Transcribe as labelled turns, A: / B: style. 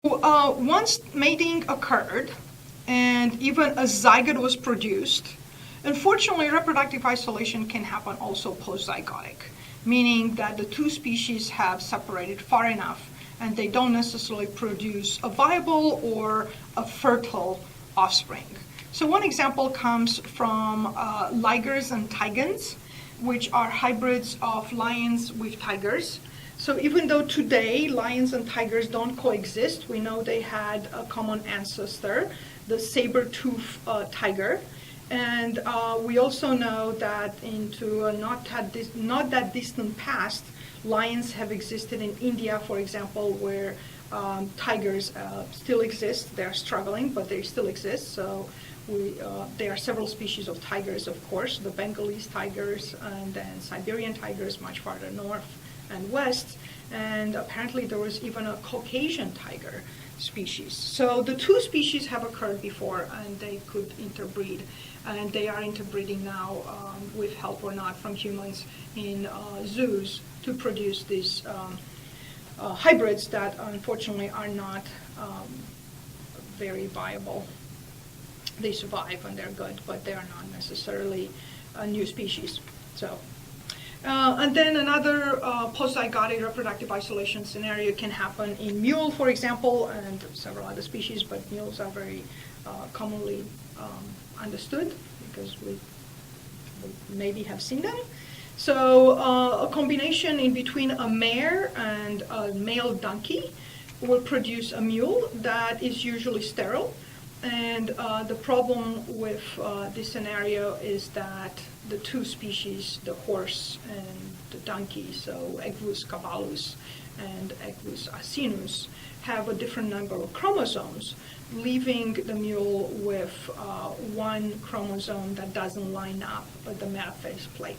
A: Once mating occurred and even a zygote was produced, unfortunately reproductive isolation can happen also postzygotic, meaning that the two species have separated far enough and they don't necessarily produce a viable or a fertile offspring. So one example comes from ligers and tigans, which are hybrids of lions with tigers. So even though today lions and tigers don't coexist, we know they had a common ancestor, the saber-tooth tiger. And we also know that into a not that distant past, lions have existed in India, for example, where tigers still exist. They're struggling, but they still exist. So there are several species of tigers, of course, the Bengalese tigers and then Siberian tigers much farther north and west, and apparently there was even a Caucasian tiger species. So the two species have occurred before and they could interbreed, and they are interbreeding now with help or not from humans in zoos to produce these hybrids that unfortunately are not very viable. They survive and they're good, but they are not necessarily a new species. So. And then another postzygotic reproductive isolation scenario can happen in mule, for example, and several other species, but mules are very commonly understood because we maybe have seen them. So a combination in between a mare and a male donkey will produce a mule that is usually sterile. And the problem with this scenario is that the two species, the horse and the donkey, so Equus caballus and Equus asinus, have a different number of chromosomes, leaving the mule with one chromosome that doesn't line up with the metaphase plate.